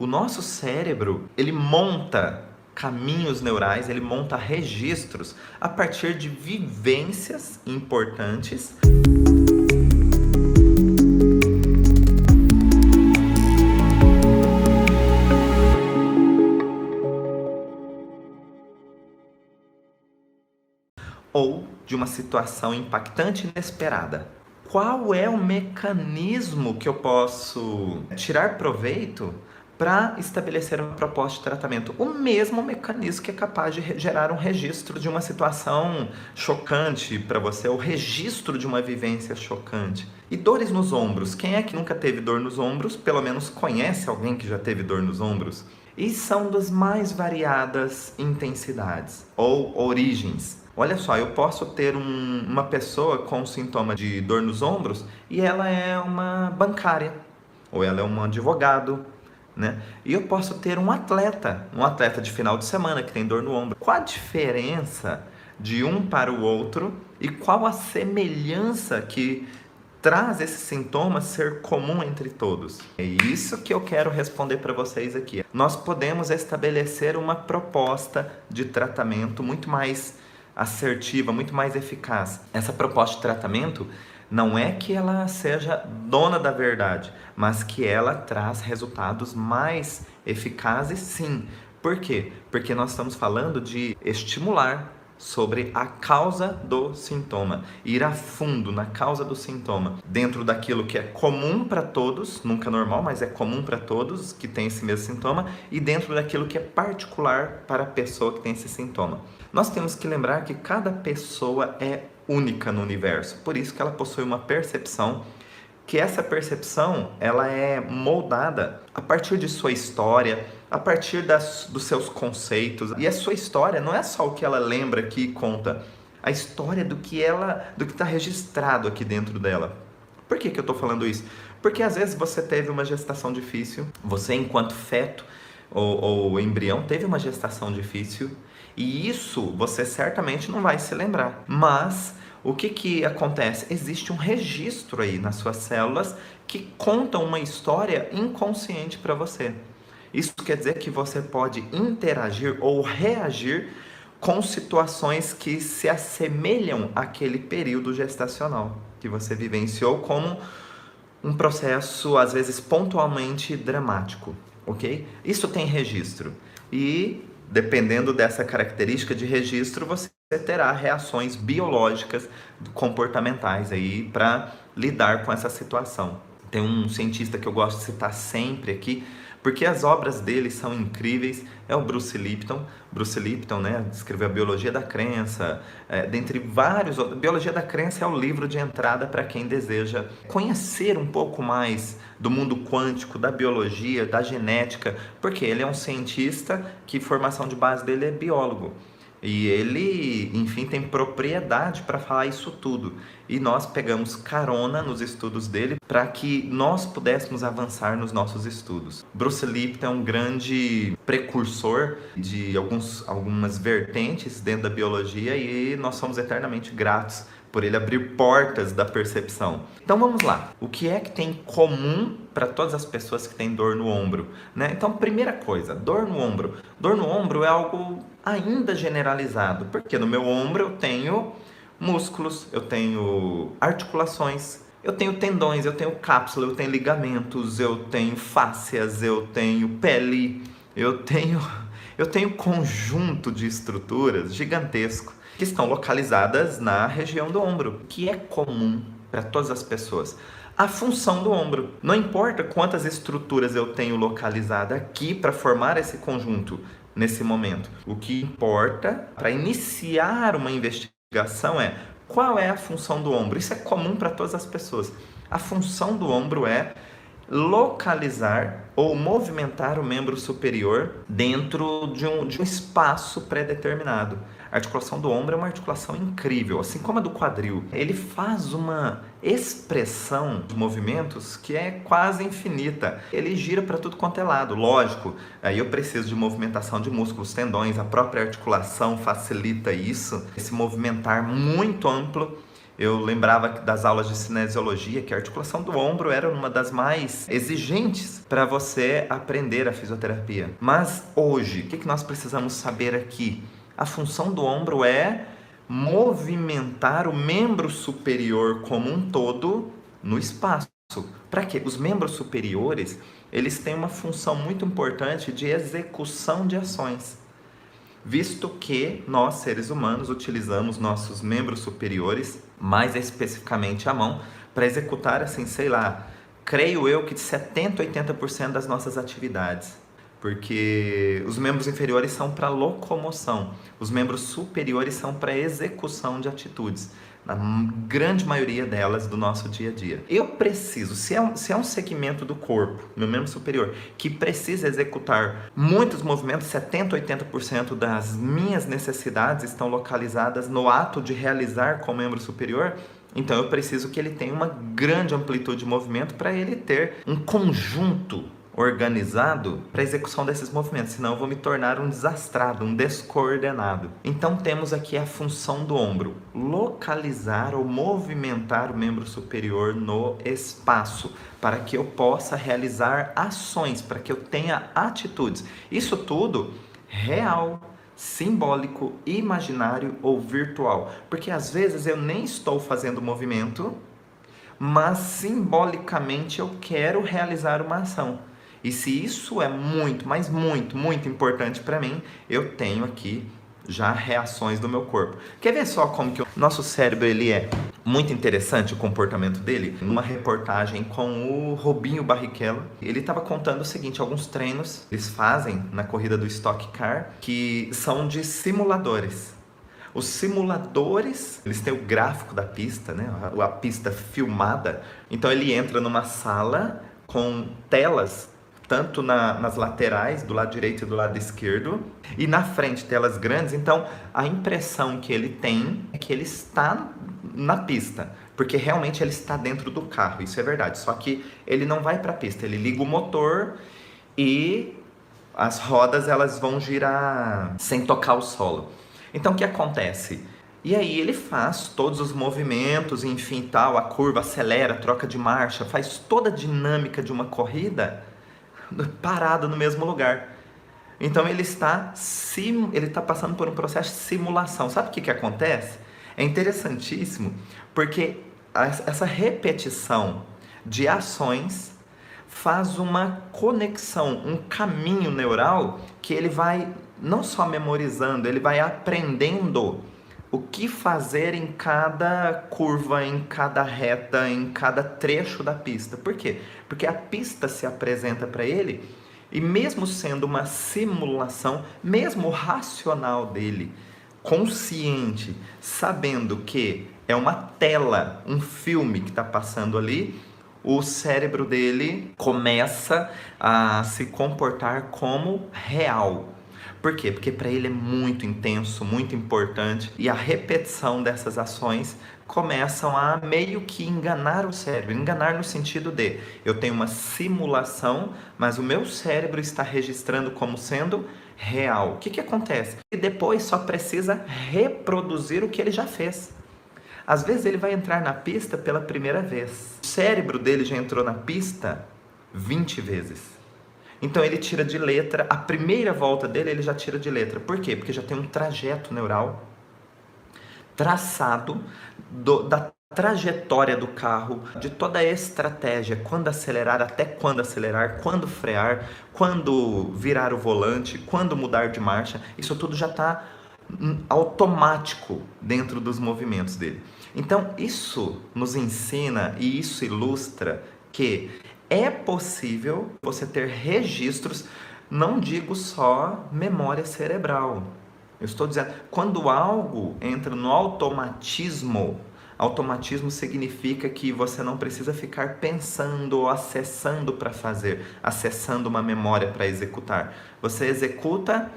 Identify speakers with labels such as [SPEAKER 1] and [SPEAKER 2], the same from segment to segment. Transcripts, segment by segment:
[SPEAKER 1] O nosso cérebro, ele monta caminhos neurais, ele monta registros a partir de vivências importantes. Ou de uma situação impactante e inesperada. Qual é o mecanismo que eu posso tirar proveito para estabelecer uma proposta de tratamento? O mesmo mecanismo que é capaz de gerar um registro de uma situação chocante para você, o registro de uma vivência chocante. E dores nos ombros. Quem é que nunca teve dor nos ombros? Pelo menos conhece alguém que já teve dor nos ombros? E são das mais variadas intensidades ou origens. Olha só, eu posso ter uma pessoa com sintoma de dor nos ombros e ela é uma bancária, ou ela é um advogado, né? E eu posso ter um atleta de final de semana que tem dor no ombro. Qual a diferença de um para o outro e qual a semelhança que traz esse sintoma ser comum entre todos? É isso que eu quero responder para vocês aqui. Nós podemos estabelecer uma proposta de tratamento muito mais assertiva, muito mais eficaz. Essa proposta de tratamento não é que ela seja dona da verdade, mas que ela traz resultados mais eficazes, sim. Por quê? Porque nós estamos falando de estimular sobre a causa do sintoma, ir a fundo na causa do sintoma, dentro daquilo que é comum para todos, nunca normal, mas é comum para todos que tem esse mesmo sintoma, e dentro daquilo que é particular para a pessoa que tem esse sintoma. Nós temos que lembrar que cada pessoa é única no universo, por isso que ela possui uma percepção, que essa percepção ela é moldada a partir de sua história, a partir dos seus conceitos. E a sua história não é só o que ela lembra aqui e conta, a história do que está registrado aqui dentro dela. Por que eu estou falando isso? Porque às vezes você teve uma gestação difícil, você enquanto feto ou embrião teve uma gestação difícil, e isso você certamente não vai se lembrar. Mas o que acontece? Existe um registro aí nas suas células que conta uma história inconsciente para você. Isso quer dizer que você pode interagir ou reagir com situações que se assemelham àquele período gestacional que você vivenciou como um processo, às vezes, pontualmente dramático, ok? Isso tem registro. E, dependendo dessa característica de registro, você terá reações biológicas, comportamentais aí para lidar com essa situação. Tem um cientista que eu gosto de citar sempre aqui, porque as obras dele são incríveis, é o Bruce Lipton. Bruce Lipton, né, escreveu a Biologia da Crença, dentre vários outros. Biologia da Crença é o livro de entrada para quem deseja conhecer um pouco mais do mundo quântico, da biologia, da genética, porque ele é um cientista que formação de base dele é biólogo. E ele, enfim, tem propriedade para falar isso tudo. E nós pegamos carona nos estudos dele para que nós pudéssemos avançar nos nossos estudos. Bruce Lipton é um grande precursor de algumas vertentes dentro da biologia e nós somos eternamente gratos por ele abrir portas da percepção. Então vamos lá. O que é que tem em comum para todas as pessoas que têm dor no ombro, né? Então, primeira coisa, dor no ombro. Dor no ombro é algo ainda generalizado, porque no meu ombro eu tenho músculos, eu tenho articulações, eu tenho tendões, eu tenho cápsula, eu tenho ligamentos, eu tenho fáscias, eu tenho pele, eu tenho conjunto de estruturas gigantesco que estão localizadas na região do ombro, que é comum para todas as pessoas. A função do ombro. Não importa quantas estruturas eu tenho localizada aqui para formar esse conjunto nesse momento. O que importa para iniciar uma investigação é qual é a função do ombro. Isso é comum para todas as pessoas. A função do ombro é localizar ou movimentar o membro superior dentro de um espaço pré-determinado. A articulação do ombro é uma articulação incrível, assim como a do quadril. Ele faz uma expressão de movimentos que é quase infinita. Ele gira para tudo quanto é lado, lógico. Aí eu preciso de movimentação de músculos, tendões, a própria articulação facilita isso, esse movimentar muito amplo. Eu lembrava das aulas de cinesiologia, que a articulação do ombro era uma das mais exigentes para você aprender a fisioterapia. Mas hoje, o que nós precisamos saber aqui? A função do ombro é movimentar o membro superior como um todo no espaço. Para quê? Os membros superiores, eles têm uma função muito importante de execução de ações, visto que nós, seres humanos, utilizamos nossos membros superiores, mais especificamente a mão, para executar, assim, sei lá, creio eu que de 70% a 80% das nossas atividades. Porque os membros inferiores são para locomoção, os membros superiores são para execução de atitudes, na grande maioria delas do nosso dia a dia. Eu preciso, se é um segmento do corpo, meu membro superior, que precisa executar muitos movimentos, 70%, 80% das minhas necessidades estão localizadas no ato de realizar com o membro superior, então eu preciso que ele tenha uma grande amplitude de movimento para ele ter um conjunto organizado para a execução desses movimentos, senão eu vou me tornar um desastrado, um descoordenado. Então temos aqui a função do ombro, localizar ou movimentar o membro superior no espaço, para que eu possa realizar ações, para que eu tenha atitudes. Isso tudo real, simbólico, imaginário ou virtual, porque às vezes eu nem estou fazendo movimento, mas simbolicamente eu quero realizar uma ação. E se isso é muito, mas muito, muito importante para mim, eu tenho aqui já reações do meu corpo. Quer ver só como que o nosso cérebro ele é muito interessante, o comportamento dele? Numa reportagem com o Robinho Barrichello, ele estava contando o seguinte, alguns treinos eles fazem na corrida do Stock Car, que são de simuladores. Os simuladores, eles têm o gráfico da pista, né? A pista filmada. Então ele entra numa sala com telas tanto nas laterais, do lado direito e do lado esquerdo, e na frente telas grandes. Então a impressão que ele tem é que ele está na pista, porque realmente ele está dentro do carro, isso é verdade. Só que ele não vai para a pista, ele liga o motor e as rodas elas vão girar sem tocar o solo. Então o que acontece? E aí ele faz todos os movimentos, enfim, tal, a curva acelera, troca de marcha, faz toda a dinâmica de uma corrida parado no mesmo lugar. Então ele está passando por um processo de simulação. Sabe o que acontece? É interessantíssimo, porque essa repetição de ações faz uma conexão, um caminho neural que ele vai não só memorizando, ele vai aprendendo o que fazer em cada curva, em cada reta, em cada trecho da pista. Por quê? Porque a pista se apresenta para ele e mesmo sendo uma simulação, mesmo o racional dele, consciente, sabendo que é uma tela, um filme que está passando ali, o cérebro dele começa a se comportar como real. Por quê? Porque para ele é muito intenso, muito importante, e a repetição dessas ações começam a meio que enganar o cérebro, enganar no sentido de eu tenho uma simulação, mas o meu cérebro está registrando como sendo real. O que acontece? E depois só precisa reproduzir o que ele já fez. Às vezes ele vai entrar na pista pela primeira vez. O cérebro dele já entrou na pista 20 vezes. Então ele tira de letra, a primeira volta dele ele já tira de letra. Por quê? Porque já tem um trajeto neural traçado da trajetória do carro, de toda a estratégia, quando acelerar, até quando acelerar, quando frear, quando virar o volante, quando mudar de marcha. Isso tudo já está automático dentro dos movimentos dele. Então isso nos ensina e isso ilustra que é possível você ter registros, não digo só memória cerebral. Eu estou dizendo, quando algo entra no automatismo, automatismo significa que você não precisa ficar pensando ou acessando para fazer, acessando uma memória para executar. Você executa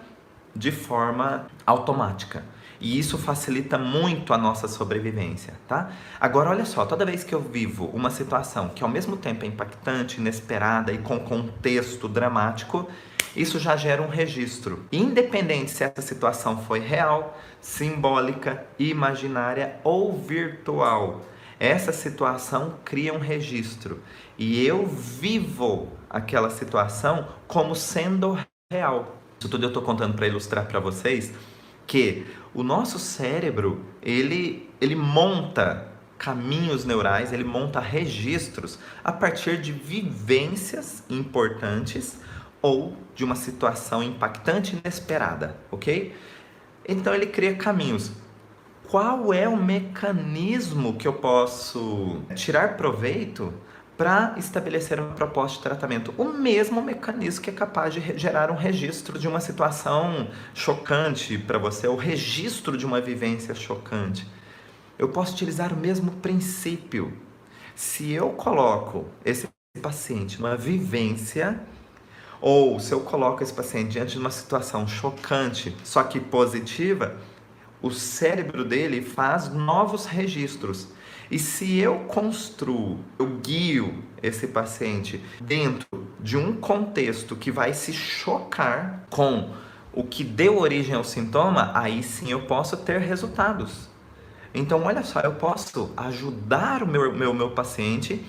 [SPEAKER 1] de forma automática. E isso facilita muito a nossa sobrevivência, tá? Agora, olha só, toda vez que eu vivo uma situação que ao mesmo tempo é impactante, inesperada e com contexto dramático, isso já gera um registro. Independente se essa situação foi real, simbólica, imaginária ou virtual, essa situação cria um registro e eu vivo aquela situação como sendo real. Isso tudo eu estou contando para ilustrar para vocês que o nosso cérebro, ele monta caminhos neurais, ele monta registros a partir de vivências importantes ou de uma situação impactante e inesperada, ok? Então ele cria caminhos. Qual é o mecanismo que eu posso tirar proveito para estabelecer uma proposta de tratamento? O mesmo mecanismo que é capaz de gerar um registro de uma situação chocante para você, o registro de uma vivência chocante. Eu posso utilizar o mesmo princípio. Se eu coloco esse paciente numa vivência, ou se eu coloco esse paciente diante de uma situação chocante, só que positiva, o cérebro dele faz novos registros. E se eu construo, eu guio esse paciente dentro de um contexto que vai se chocar com o que deu origem ao sintoma, aí sim eu posso ter resultados. Então, olha só, eu posso ajudar o meu paciente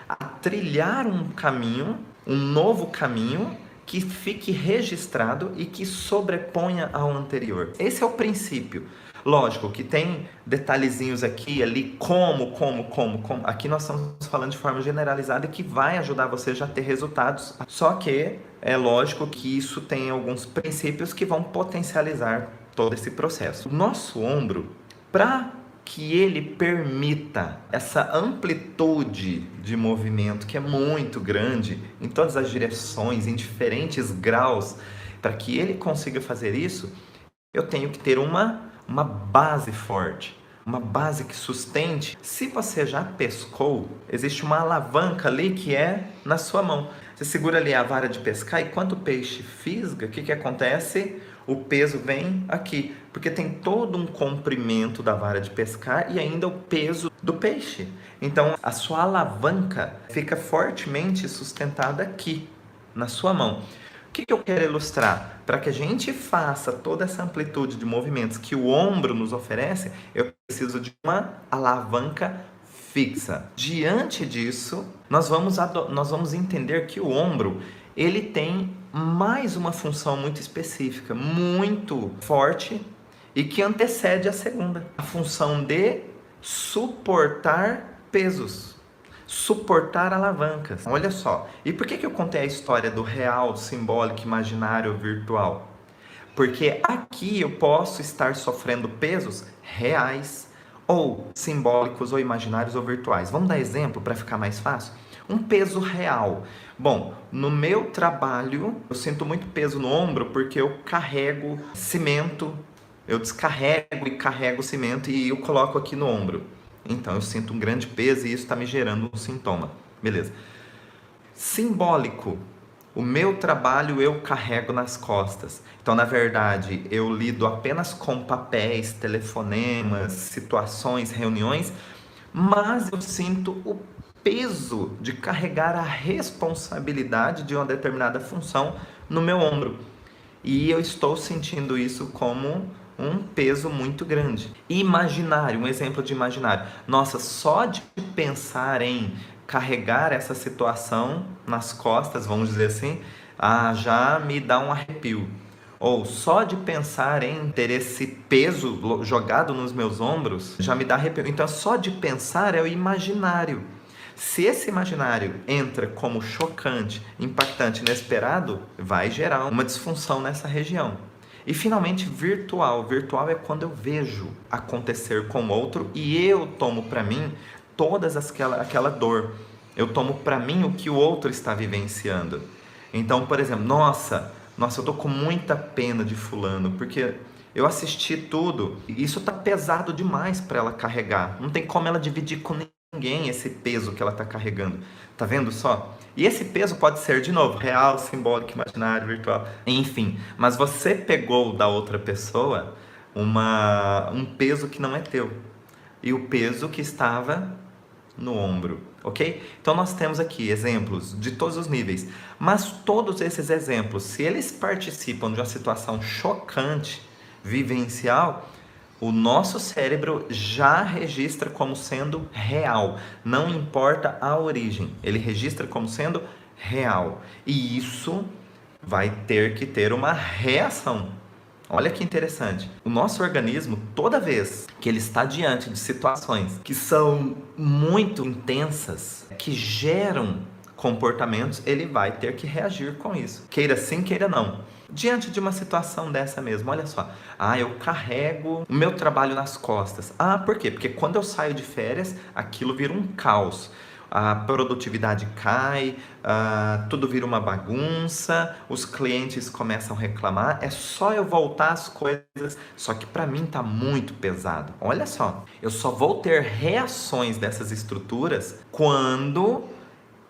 [SPEAKER 1] a trilhar um caminho, um novo caminho, que fique registrado e que sobreponha ao anterior. Esse é o princípio. Lógico que tem detalhezinhos aqui, ali, como. Aqui nós estamos falando de forma generalizada e que vai ajudar você já a ter resultados. Só que é lógico que isso tem alguns princípios que vão potencializar todo esse processo. O nosso ombro, para que ele permita essa amplitude de movimento que é muito grande em todas as direções, em diferentes graus, para que ele consiga fazer isso, eu tenho que ter uma base forte, uma base que sustente. Se você já pescou, existe uma alavanca ali que é na sua mão. Você segura ali a vara de pescar e quando o peixe fisga, o que acontece? O peso vem aqui, porque tem todo um comprimento da vara de pescar e ainda o peso do peixe. Então, a sua alavanca fica fortemente sustentada aqui, na sua mão. O que eu quero ilustrar? Para que a gente faça toda essa amplitude de movimentos que o ombro nos oferece, eu preciso de uma alavanca fixa. Diante disso, nós vamos entender que o ombro, ele tem mais uma função muito específica, muito forte e que antecede a segunda. A função de suportar pesos, suportar alavancas. Olha só, e por que eu contei a história do real, simbólico, imaginário, virtual? Porque aqui eu posso estar sofrendo pesos reais, ou simbólicos, ou imaginários, ou virtuais. Vamos dar exemplo para ficar mais fácil? Um peso real. Bom, no meu trabalho, eu sinto muito peso no ombro porque eu carrego cimento, eu descarrego e carrego cimento e eu coloco aqui no ombro. Então, eu sinto um grande peso e isso está me gerando um sintoma. Beleza. Simbólico. O meu trabalho eu carrego nas costas. Então, na verdade, eu lido apenas com papéis, telefonemas, situações, reuniões, mas eu sinto o peso de carregar a responsabilidade de uma determinada função no meu ombro. E eu estou sentindo isso como um peso muito grande. Imaginário, um exemplo de imaginário. Nossa, só de pensar em carregar essa situação nas costas, vamos dizer assim, já me dá um arrepio. Ou só de pensar em ter esse peso jogado nos meus ombros, já me dá arrepio. Então, só de pensar é o imaginário. Se esse imaginário entra como chocante, impactante, inesperado, vai gerar uma disfunção nessa região. E finalmente, virtual. Virtual é quando eu vejo acontecer com outro e eu tomo para mim todas aquela dor. Eu tomo para mim o que o outro está vivenciando. Então, por exemplo, nossa, eu tô com muita pena de fulano, porque eu assisti tudo e isso tá pesado demais para ela carregar. Não tem como ela dividir com ninguém esse peso que ela está carregando. Tá vendo só? E esse peso pode ser, de novo, real, simbólico, imaginário, virtual, enfim. Mas você pegou da outra pessoa um peso que não é teu. E o peso que estava no ombro, ok? Então nós temos aqui exemplos de todos os níveis, mas todos esses exemplos, se eles participam de uma situação chocante, vivencial, o nosso cérebro já registra como sendo real, não importa a origem, ele registra como sendo real, e isso vai ter que ter uma reação. Olha que interessante. O nosso organismo, toda vez que ele está diante de situações que são muito intensas, que geram comportamentos, ele vai ter que reagir com isso. Queira sim, queira não. Diante de uma situação dessa mesmo, olha só. Eu carrego o meu trabalho nas costas. Por quê? Porque quando eu saio de férias, aquilo vira um caos. A produtividade cai, tudo vira uma bagunça, os clientes começam a reclamar, é só eu voltar às coisas, só que para mim tá muito pesado. Olha só, eu só vou ter reações dessas estruturas quando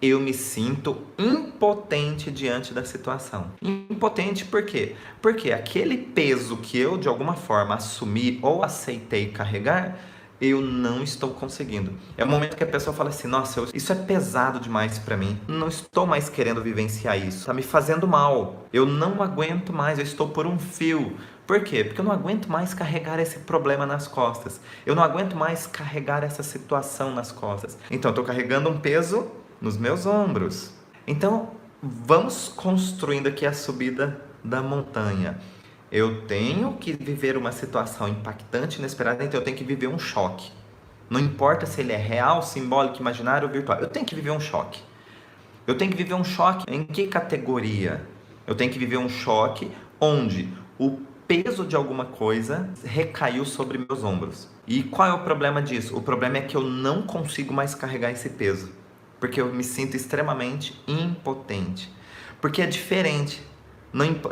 [SPEAKER 1] eu me sinto impotente diante da situação. Impotente por quê? Porque aquele peso que eu de alguma forma assumi ou aceitei carregar, eu não estou conseguindo. É o momento que a pessoa fala assim, nossa, isso é pesado demais para mim. Não estou mais querendo vivenciar isso. Está me fazendo mal. Eu não aguento mais, eu estou por um fio. Por quê? Porque eu não aguento mais carregar esse problema nas costas. Eu não aguento mais carregar essa situação nas costas. Então, eu estou carregando um peso nos meus ombros. Então, vamos construindo aqui a subida da montanha. Eu tenho que viver uma situação impactante, inesperada, então eu tenho que viver um choque. Não importa se ele é real, simbólico, imaginário ou virtual. Eu tenho que viver um choque. Eu tenho que viver um choque em que categoria? Eu tenho que viver um choque onde o peso de alguma coisa recaiu sobre meus ombros. E qual é o problema disso? O problema é que eu não consigo mais carregar esse peso. Porque eu me sinto extremamente impotente. Porque é diferente.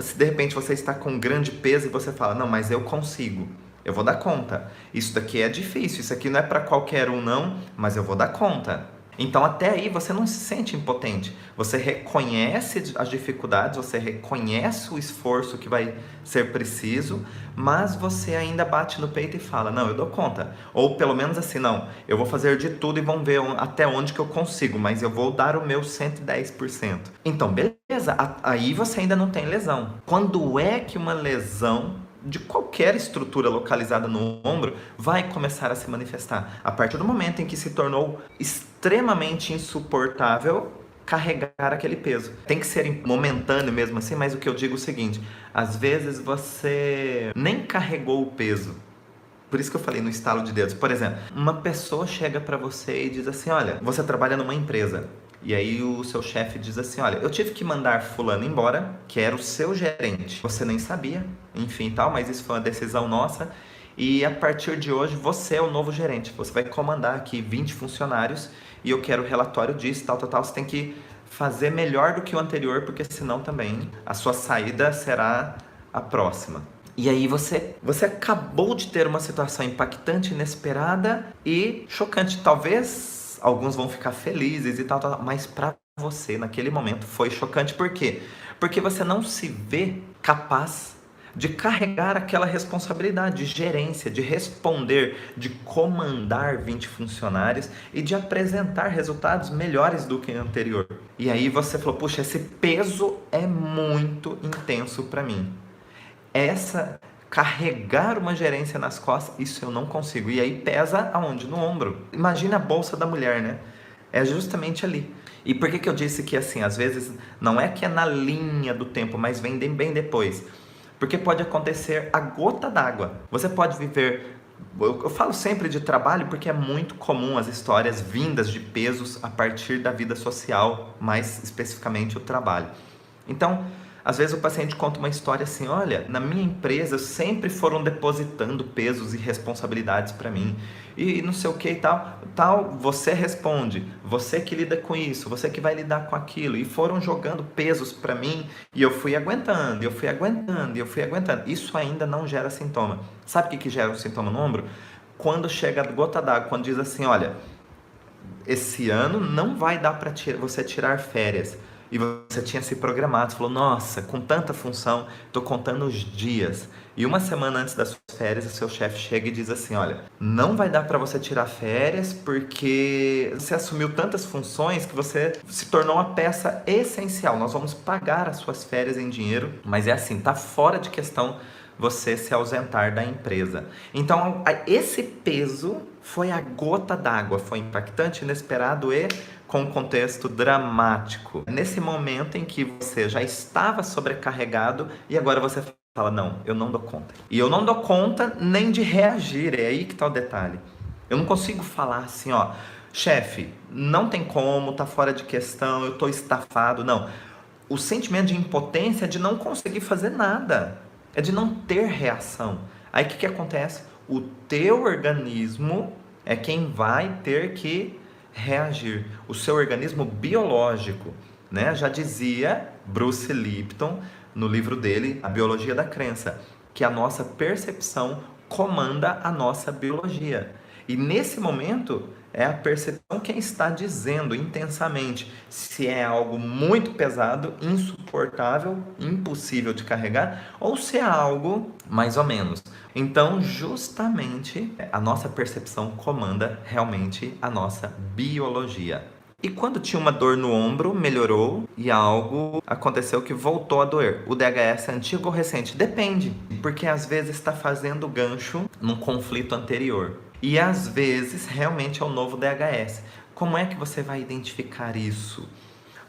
[SPEAKER 1] Se de repente você está com um grande peso e você fala, não, mas eu consigo, eu vou dar conta. Isso daqui é difícil, isso aqui não é para qualquer um não, mas eu vou dar conta. Então até aí você não se sente impotente. Você reconhece as dificuldades, você reconhece o esforço que vai ser preciso, mas você ainda bate no peito e fala, não, eu dou conta. Ou pelo menos assim, não, eu vou fazer de tudo e vamos ver até onde que eu consigo, mas eu vou dar o meu 110%. Então, beleza, aí você ainda não tem lesão. Quando é que uma lesão de qualquer estrutura localizada no ombro vai começar a se manifestar? A partir do momento em que se tornou extremamente insuportável carregar aquele peso. Tem que ser momentâneo mesmo assim, mas o que eu digo é o seguinte, às vezes você nem carregou o peso. Por isso que eu falei no estalo de dedos. Por exemplo, uma pessoa chega para você e diz assim, olha, você trabalha numa empresa. E aí o seu chefe diz assim, olha, eu tive que mandar fulano embora, que era o seu gerente. Você nem sabia, enfim tal, mas isso foi uma decisão nossa. E a partir de hoje você é o novo gerente. Você vai comandar aqui 20 funcionários e eu quero o relatório disso, tal. Você tem que fazer melhor do que o anterior, porque senão também a sua saída será a próxima. E aí você acabou de ter uma situação impactante, inesperada e chocante. Talvez alguns vão ficar felizes e tal, mas para você naquele momento foi chocante. Por quê? Porque você não se vê capaz de carregar aquela responsabilidade de gerência, de responder, de comandar 20 funcionários e de apresentar resultados melhores do que o anterior. E aí você falou, puxa, esse peso é muito intenso para mim. Carregar uma gerência nas costas, isso eu não consigo. E aí pesa aonde? No ombro. Imagina a bolsa da mulher, né? É justamente ali. E por que eu disse que assim, às vezes não é que é na linha do tempo, mas vem bem depois? Porque pode acontecer a gota d'água. Você pode viver... Eu falo sempre de trabalho porque é muito comum as histórias vindas de pesos a partir da vida social, mais especificamente o trabalho. Então, às vezes o paciente conta uma história assim, olha, na minha empresa sempre foram depositando pesos e responsabilidades para mim, e não sei o que e tal, você responde, você que lida com isso, você que vai lidar com aquilo, e foram jogando pesos para mim, e eu fui aguentando. Isso ainda não gera sintoma. Sabe o que gera um sintoma no ombro? Quando chega a gota d'água, quando diz assim, olha, esse ano não vai dar para você tirar férias, e você tinha se programado, você falou, nossa, com tanta função, estou contando os dias. E uma semana antes das suas férias, o seu chefe chega e diz assim, olha, não vai dar para você tirar férias porque você assumiu tantas funções que você se tornou uma peça essencial. Nós vamos pagar as suas férias em dinheiro, mas é assim, tá fora de questão você se ausentar da empresa. Então, esse peso foi a gota d'água, foi impactante, inesperado e com um contexto dramático. Nesse momento em que você já estava sobrecarregado e agora você fala, não, eu não dou conta. E eu não dou conta nem de reagir, é aí que está o detalhe. Eu não consigo falar assim, ó, chefe, não tem como, tá fora de questão, eu tô estafado, não. O sentimento de impotência é de não conseguir fazer nada, é de não ter reação. Aí o que acontece? O teu organismo é quem vai ter que reagir. O seu organismo biológico, né? Já dizia Bruce Lipton no livro dele, A Biologia da Crença, que a nossa percepção comanda a nossa biologia. E nesse momento é a percepção quem está dizendo intensamente se é algo muito pesado, insuportável, impossível de carregar, ou se é algo mais ou menos. Então, justamente, a nossa percepção comanda realmente a nossa biologia. E quando tinha uma dor no ombro, melhorou e algo aconteceu que voltou a doer. O DHS é antigo ou recente? Depende, porque às vezes está fazendo gancho num conflito anterior. E às vezes realmente é o novo DHS. Como é que você vai identificar isso?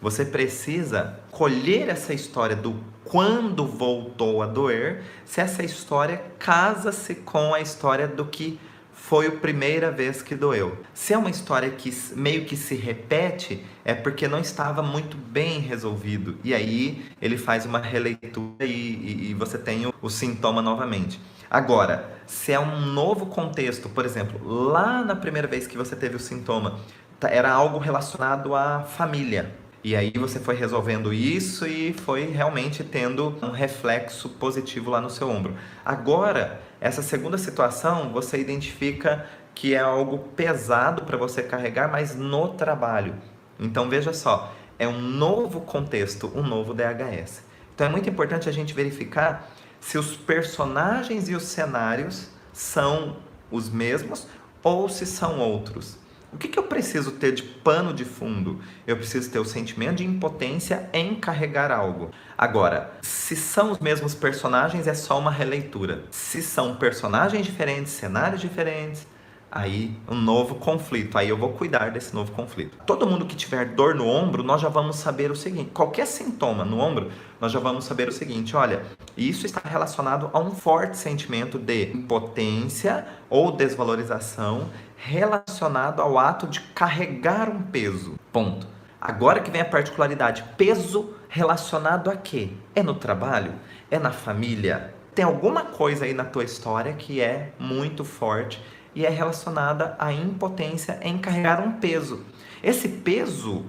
[SPEAKER 1] Você precisa colher essa história do quando voltou a doer, se essa história casa-se com a história do que foi a primeira vez que doeu. Se é uma história que meio que se repete, é porque não estava muito bem resolvido. E aí ele faz uma releitura e você tem o sintoma novamente. Agora, se é um novo contexto, por exemplo, lá na primeira vez que você teve o sintoma, era algo relacionado à família. E aí você foi resolvendo isso e foi realmente tendo um reflexo positivo lá no seu ombro. Agora, essa segunda situação, você identifica que é algo pesado para você carregar, mas no trabalho. Então veja só, é um novo contexto, um novo DHS. Então é muito importante a gente verificar se os personagens e os cenários são os mesmos ou se são outros. O que eu preciso ter de pano de fundo? Eu preciso ter o sentimento de impotência em carregar algo. Agora, se são os mesmos personagens, é só uma releitura. Se são personagens diferentes, cenários diferentes, aí um novo conflito. Aí eu vou cuidar desse novo conflito. Todo mundo que tiver dor no ombro, nós já vamos saber o seguinte. Qualquer sintoma no ombro, nós já vamos saber o seguinte. Olha, isso está relacionado a um forte sentimento de impotência ou desvalorização relacionado ao ato de carregar um peso. Ponto. Agora que vem a particularidade. Peso relacionado a quê? É no trabalho? É na família? Tem alguma coisa aí na tua história que é muito forte e é relacionada à impotência em carregar um peso. Esse peso,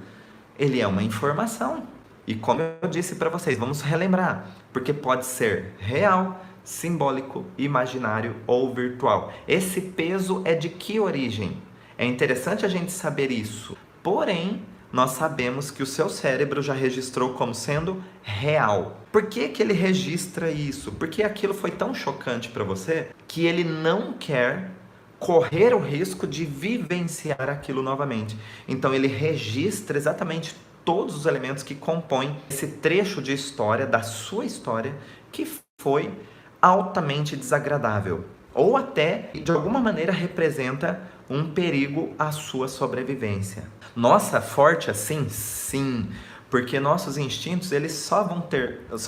[SPEAKER 1] ele é uma informação. E como eu disse para vocês, vamos relembrar, porque pode ser real, simbólico, imaginário ou virtual. Esse peso é de que origem? É interessante a gente saber isso. Porém, nós sabemos que o seu cérebro já registrou como sendo real. Por que ele registra isso? Porque aquilo foi tão chocante para você que ele não quer correr o risco de vivenciar aquilo novamente. Então ele registra exatamente todos os elementos que compõem esse trecho de história, da sua história, que foi altamente desagradável. Ou até, de alguma maneira, representa um perigo à sua sobrevivência. Nossa, forte assim? Sim, porque nossos instintos eles só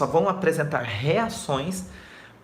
[SPEAKER 1] vão apresentar reações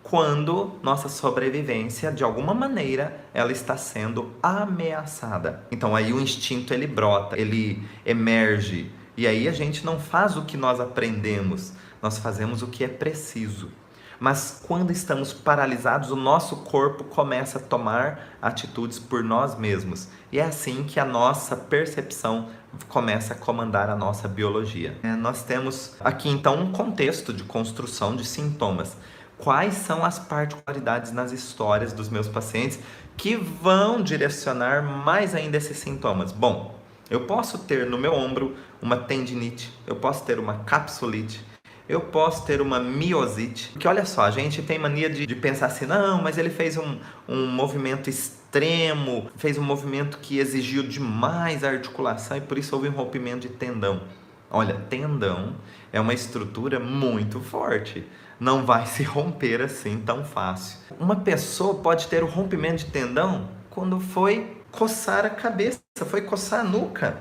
[SPEAKER 1] quando nossa sobrevivência, de alguma maneira, ela está sendo ameaçada. Então aí o instinto ele brota, ele emerge. E aí a gente não faz o que nós aprendemos, nós fazemos o que é preciso. Mas quando estamos paralisados, o nosso corpo começa a tomar atitudes por nós mesmos. E é assim que a nossa percepção começa a comandar a nossa biologia. Nós temos aqui então um contexto de construção de sintomas. Quais são as particularidades nas histórias dos meus pacientes que vão direcionar mais ainda esses sintomas? Bom, Eu posso ter no meu ombro uma tendinite, eu posso ter uma capsulite, eu posso ter uma miosite. Porque olha só, a gente tem mania de pensar assim, não, mas ele fez um movimento extremo, fez um movimento que exigiu demais a articulação e por isso houve um rompimento de tendão. Olha, tendão é uma estrutura muito forte. Não vai se romper assim tão fácil. Uma pessoa pode ter o rompimento de tendão quando foi coçar a cabeça, foi coçar a nuca.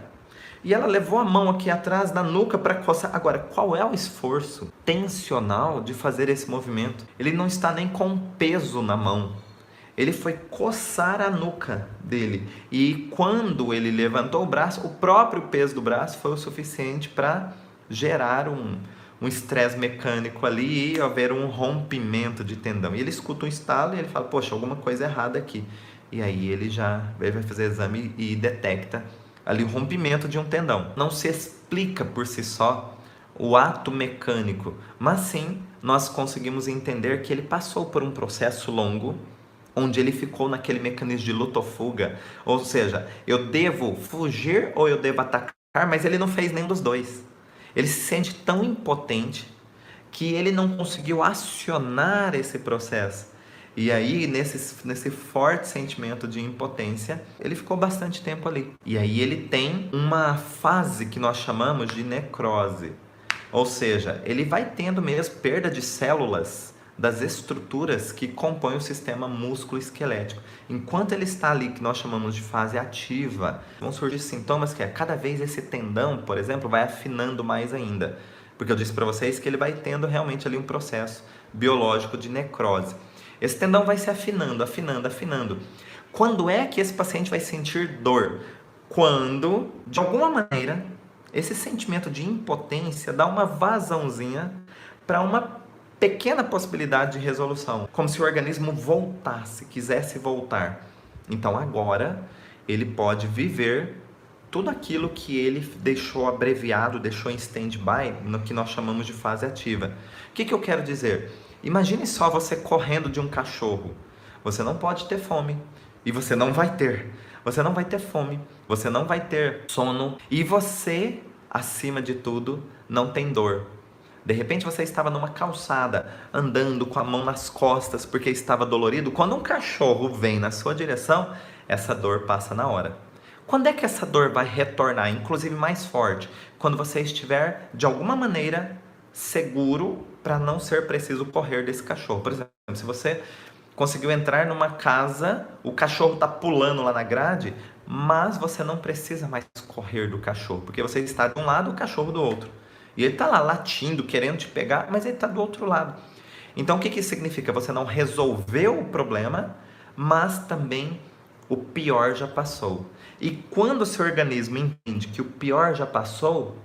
[SPEAKER 1] E ela levou a mão aqui atrás da nuca para coçar. Agora, qual é o esforço tensional de fazer esse movimento? Ele não está nem com peso na mão. Ele foi coçar a nuca dele. E quando ele levantou o braço, o próprio peso do braço foi o suficiente para gerar um estresse mecânico ali e haver um rompimento de tendão. E ele escuta um estalo e ele fala, poxa, alguma coisa errada aqui. E aí ele vai fazer exame e detecta ali o rompimento de um tendão. Não se explica por si só o ato mecânico, mas sim nós conseguimos entender que ele passou por um processo longo, onde ele ficou naquele mecanismo de luta ou fuga, ou seja, eu devo fugir ou eu devo atacar, mas ele não fez nenhum dos dois. Ele se sente tão impotente que ele não conseguiu acionar esse processo. E aí, nesse forte sentimento de impotência, ele ficou bastante tempo ali. E aí ele tem uma fase que nós chamamos de necrose. Ou seja, ele vai tendo mesmo perda de células das estruturas que compõem o sistema músculo-esquelético. Enquanto ele está ali, que nós chamamos de fase ativa, vão surgir sintomas que cada vez esse tendão, por exemplo, vai afinando mais ainda. Porque eu disse para vocês que ele vai tendo realmente ali um processo biológico de necrose. Esse tendão vai se afinando, afinando, afinando. Quando é que esse paciente vai sentir dor? Quando, de alguma maneira, esse sentimento de impotência dá uma vazãozinha para uma pequena possibilidade de resolução, como se o organismo voltasse, quisesse voltar. Então agora ele pode viver tudo aquilo que ele deixou abreviado, deixou em stand-by, no que nós chamamos de fase ativa. O que eu quero dizer? Imagine só você correndo de um cachorro. Você não pode ter fome. E você não vai ter. Você não vai ter fome. Você não vai ter sono. E você, acima de tudo, não tem dor. De repente você estava numa calçada, andando com a mão nas costas porque estava dolorido. Quando um cachorro vem na sua direção, essa dor passa na hora. Quando é que essa dor vai retornar, inclusive mais forte? Quando você estiver, de alguma maneira, seguro para não ser preciso correr desse cachorro. Por exemplo, se você conseguiu entrar numa casa, o cachorro está pulando lá na grade, mas você não precisa mais correr do cachorro, porque você está de um lado, o cachorro do outro. E ele está lá latindo, querendo te pegar, mas ele está do outro lado. Então o que isso significa? Você não resolveu o problema, mas também o pior já passou. E quando o seu organismo entende que o pior já passou,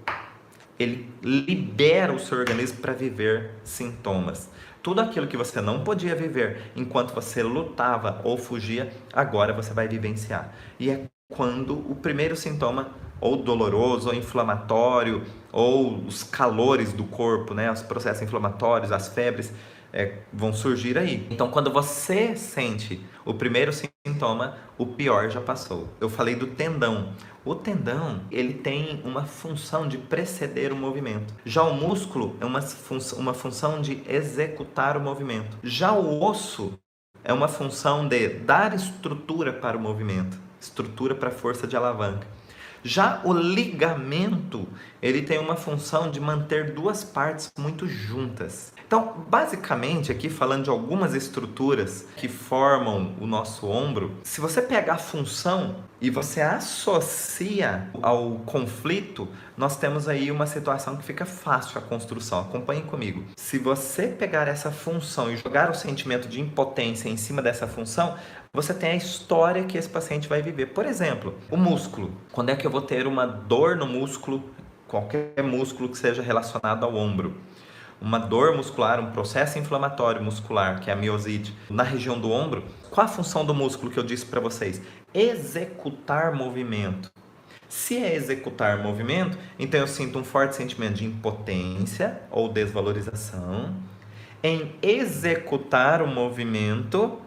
[SPEAKER 1] ele libera o seu organismo para viver sintomas. Tudo aquilo que você não podia viver enquanto você lutava ou fugia, agora você vai vivenciar. E é quando o primeiro sintoma, ou doloroso, ou inflamatório, ou os calores do corpo, né, os processos inflamatórios, as febres, vão surgir aí. Então, quando você sente o primeiro sintoma, o pior já passou. Eu falei do tendão. O tendão, ele tem uma função de preceder o movimento. Já o músculo é uma função de executar o movimento. Já o osso é uma função de dar estrutura para o movimento, estrutura para a força de alavanca. Já o ligamento, ele tem uma função de manter duas partes muito juntas. Então, basicamente, aqui falando de algumas estruturas que formam o nosso ombro, se você pegar a função e você associa ao conflito, nós temos aí uma situação que fica fácil a construção. Acompanhe comigo. Se você pegar essa função e jogar o sentimento de impotência em cima dessa função, você tem a história que esse paciente vai viver. Por exemplo, o músculo. Quando é que eu vou ter uma dor no músculo, qualquer músculo que seja relacionado ao ombro? Uma dor muscular, um processo inflamatório muscular, que é a miosite, na região do ombro. Qual a função do músculo que eu disse para vocês? Executar movimento. Se é executar movimento, então eu sinto um forte sentimento de impotência ou desvalorização em executar o movimento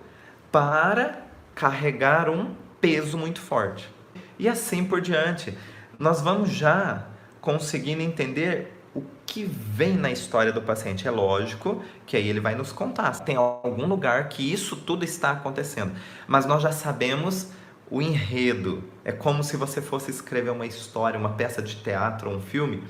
[SPEAKER 1] para carregar um peso muito forte. E assim por diante. nós vamos já conseguindo entender o que vem na história do paciente. É lógico que aí ele vai nos contar. Tem algum lugar que isso tudo está acontecendo, mas nós já sabemos o enredo. É como se você fosse escrever uma história, uma peça de teatro, um filme,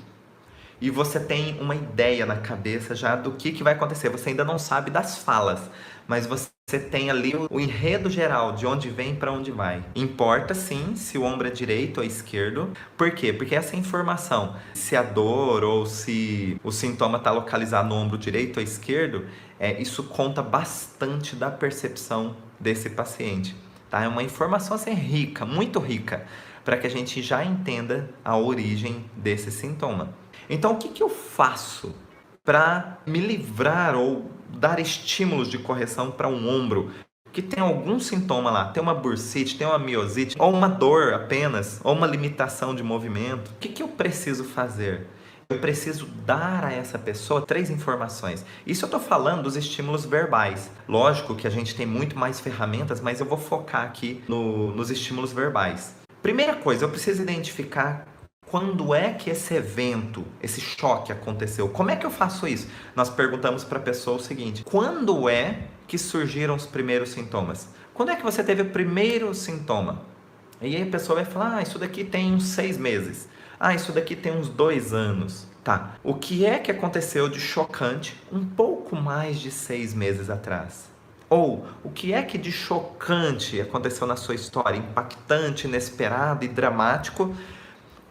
[SPEAKER 1] e você tem uma ideia na cabeça já do que vai acontecer. Você ainda não sabe das falas, mas você tem ali o enredo geral, de onde vem para onde vai. Importa sim se o ombro é direito ou esquerdo. Por quê? Porque essa informação, se a dor ou se o sintoma está localizado no ombro direito ou esquerdo, isso conta bastante da percepção desse paciente. Tá? É uma informação assim rica, muito rica, para que a gente já entenda a origem desse sintoma. Então, o que eu faço para me livrar ou dar estímulos de correção para um ombro que tem algum sintoma lá? Tem uma bursite, tem uma miosite, ou uma dor apenas, ou uma limitação de movimento. O que eu preciso fazer? Eu preciso dar a essa pessoa 3 informações. Isso eu estou falando dos estímulos verbais. Lógico que a gente tem muito mais ferramentas, mas eu vou focar aqui nos estímulos verbais. Primeira coisa, eu preciso identificar quando é que esse evento, esse choque aconteceu. Como é que eu faço isso? Nós perguntamos para a pessoa o seguinte: quando é que surgiram os primeiros sintomas? Quando é que você teve o primeiro sintoma? E aí a pessoa vai falar: isso daqui tem uns 6 meses. Isso daqui tem uns 2 anos. Tá. O que é que aconteceu de chocante um pouco mais de 6 meses atrás? Ou o que é que de chocante aconteceu na sua história, impactante, inesperado e dramático,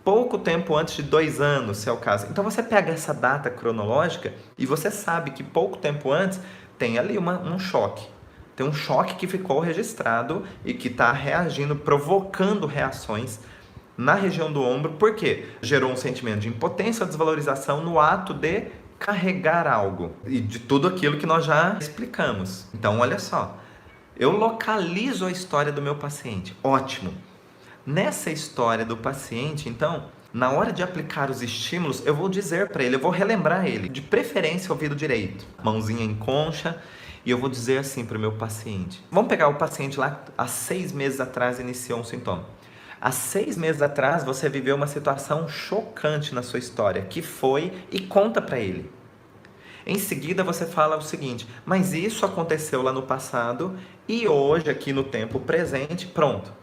[SPEAKER 1] pouco tempo antes de 2 anos, se é o caso? Então você pega essa data cronológica e você sabe que pouco tempo antes tem ali um choque. Tem um choque que ficou registrado e que está reagindo, provocando reações na região do ombro. Por quê? Gerou um sentimento de impotência ou desvalorização no ato de carregar algo. E de tudo aquilo que nós já explicamos. Então, olha só. Eu localizo a história do meu paciente. Ótimo. Nessa história do paciente, então, na hora de aplicar os estímulos, eu vou dizer para ele, eu vou relembrar ele, de preferência ouvido direito, mãozinha em concha, e eu vou dizer assim para o meu paciente. Vamos pegar o paciente lá, há 6 meses atrás iniciou um sintoma. Há 6 meses atrás você viveu uma situação chocante na sua história, que foi, e conta para ele. Em seguida você fala o seguinte: mas isso aconteceu lá no passado e hoje, aqui no tempo presente, pronto.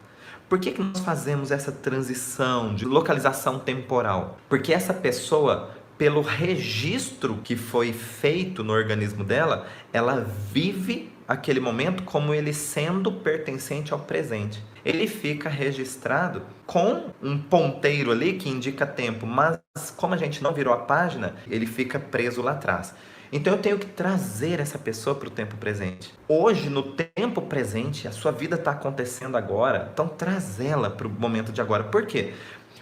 [SPEAKER 1] Por que nós fazemos essa transição de localização temporal? Porque essa pessoa, pelo registro que foi feito no organismo dela, ela vive aquele momento como ele sendo pertencente ao presente. Ele fica registrado com um ponteiro ali que indica tempo, mas como a gente não virou a página, ele fica preso lá atrás. Então eu tenho que trazer essa pessoa para o tempo presente. Hoje, no tempo presente, a sua vida está acontecendo agora, então traz ela para o momento de agora. Por quê?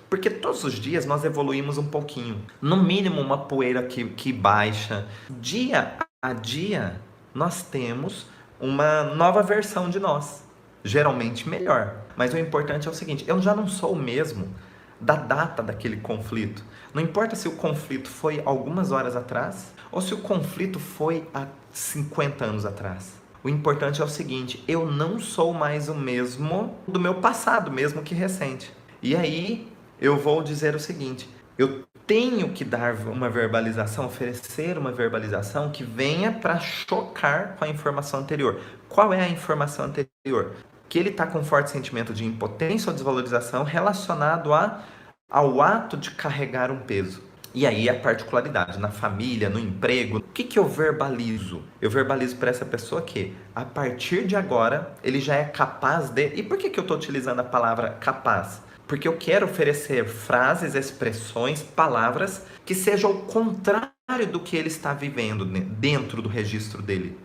[SPEAKER 1] Porque todos os dias nós evoluímos um pouquinho. No mínimo uma poeira que baixa. Dia a dia nós temos uma nova versão de nós. Geralmente melhor. Mas o importante é o seguinte: eu já não sou o mesmo da data daquele conflito. Não importa se o conflito foi algumas horas atrás ou se o conflito foi há 50 anos atrás. O importante é o seguinte: eu não sou mais o mesmo do meu passado, mesmo que recente. E aí eu vou dizer o seguinte: eu tenho que dar uma verbalização, oferecer uma verbalização que venha para chocar com a informação anterior. Qual é a informação anterior? Que ele está com um forte sentimento de impotência ou desvalorização relacionado ao ato de carregar um peso. E aí a particularidade, na família, no emprego, o que eu verbalizo? Eu verbalizo para essa pessoa que, a partir de agora, ele já é capaz de... E por que eu estou utilizando a palavra capaz? Porque eu quero oferecer frases, expressões, palavras que sejam o contrário do que ele está vivendo dentro do registro dele.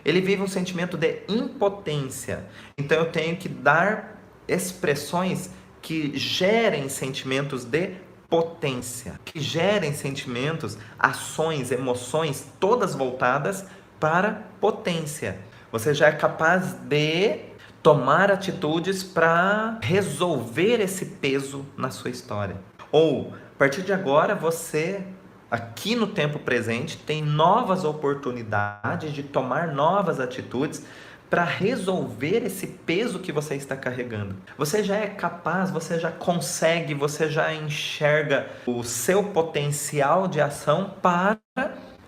[SPEAKER 1] Ele vive um sentimento de impotência. Então eu tenho que dar expressões que gerem sentimentos de potência, que gerem sentimentos, ações, emoções, todas voltadas para potência. Você já é capaz de tomar atitudes para resolver esse peso na sua história. Ou, a partir de agora, você, aqui no tempo presente, tem novas oportunidades de tomar novas atitudes para resolver esse peso que você está carregando. Você já é capaz, você já consegue, você já enxerga o seu potencial de ação para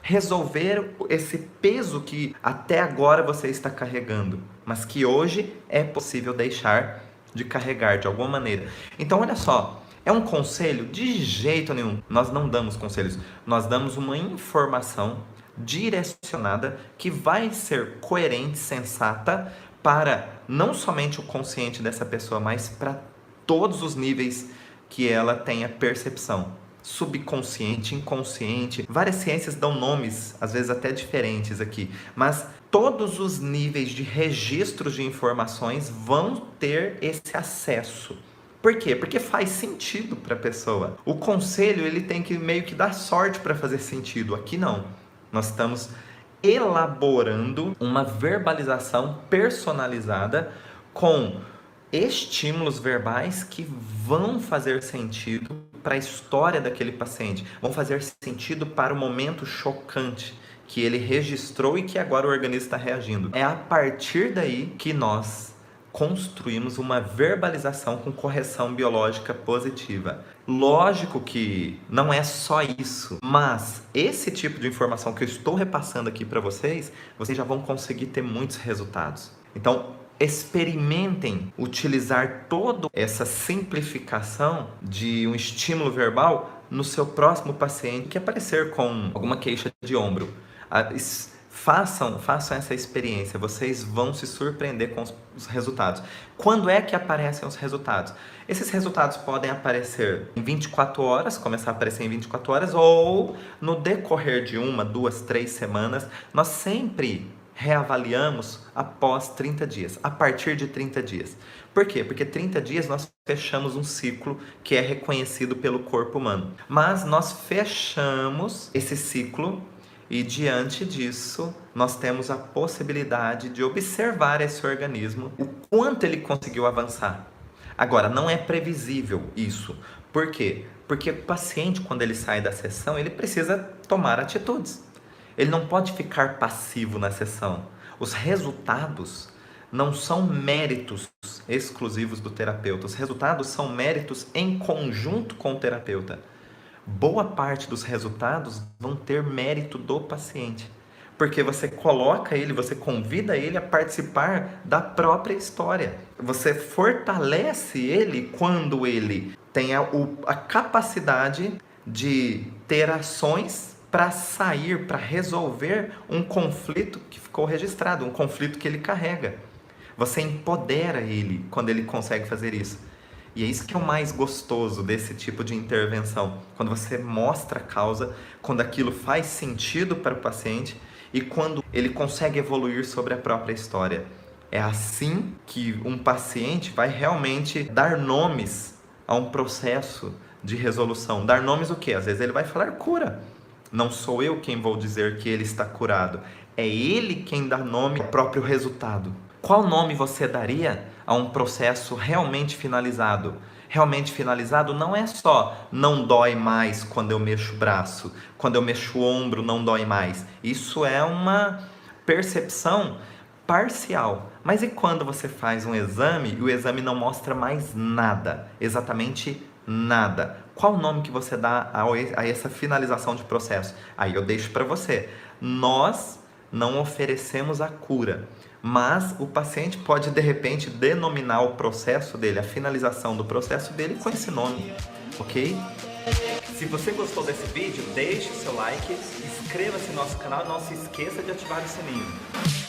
[SPEAKER 1] resolver esse peso que até agora você está carregando, mas que hoje é possível deixar de carregar de alguma maneira. Então, olha só, é um conselho? De jeito nenhum. Nós não damos conselhos, nós damos uma informação direcionada que vai ser coerente, sensata para não somente o consciente dessa pessoa, mas para todos os níveis que ela tenha percepção. Subconsciente, inconsciente, várias ciências dão nomes, às vezes até diferentes aqui, mas todos os níveis de registros de informações vão ter esse acesso. Por quê? Porque faz sentido para a pessoa. O conselho, ele tem que meio que dar sorte para fazer sentido. Aqui não. Nós estamos elaborando uma verbalização personalizada com estímulos verbais que vão fazer sentido para a história daquele paciente, vão fazer sentido para o momento chocante que ele registrou e que agora o organismo está reagindo. É a partir daí que nós construímos uma verbalização com correção biológica positiva. Lógico que não é só isso, mas esse tipo de informação que eu estou repassando aqui para vocês, vocês já vão conseguir ter muitos resultados. Então, experimentem utilizar toda essa simplificação de um estímulo verbal no seu próximo paciente que aparecer com alguma queixa de ombro. Façam essa experiência, vocês vão se surpreender com os resultados. Quando é que aparecem os resultados? Esses resultados podem aparecer em 24 horas, começar a aparecer em 24 horas, ou no decorrer de 1, 2, 3 semanas. Nós sempre reavaliamos após 30 dias, a partir de 30 dias. Por quê? Porque 30 dias nós fechamos um ciclo que é reconhecido pelo corpo humano. Mas nós fechamos esse ciclo e diante disso, nós temos a possibilidade de observar esse organismo, o quanto ele conseguiu avançar. Agora, não é previsível isso. Por quê? Porque o paciente, quando ele sai da sessão, ele precisa tomar atitudes. Ele não pode ficar passivo na sessão. Os resultados não são méritos exclusivos do terapeuta. Os resultados são méritos em conjunto com o terapeuta. Boa parte dos resultados vão ter mérito do paciente, porque você coloca ele, você convida ele a participar da própria história. Você fortalece ele quando ele tem a capacidade de ter ações para sair, para resolver um conflito que ficou registrado, um conflito que ele carrega. Você empodera ele quando ele consegue fazer isso. E é isso que é o mais gostoso desse tipo de intervenção. Quando você mostra a causa, quando aquilo faz sentido para o paciente e quando ele consegue evoluir sobre a própria história. É assim que um paciente vai realmente dar nomes a um processo de resolução. Dar nomes o quê? Às vezes ele vai falar cura. Não sou eu quem vou dizer que ele está curado. É ele quem dá nome ao próprio resultado. Qual nome você daria a um processo realmente finalizado? Realmente finalizado não é só não dói mais quando eu mexo o braço, quando eu mexo o ombro não dói mais. Isso é uma percepção parcial. Mas e quando você faz um exame e o exame não mostra mais nada? Exatamente nada. Qual o nome que você dá a essa finalização de processo? Aí eu deixo para você. Nós não oferecemos a cura, mas o paciente pode de repente denominar o processo dele, a finalização do processo dele com esse nome, ok? Se você gostou desse vídeo, deixe o seu like, inscreva-se no nosso canal e não se esqueça de ativar o sininho.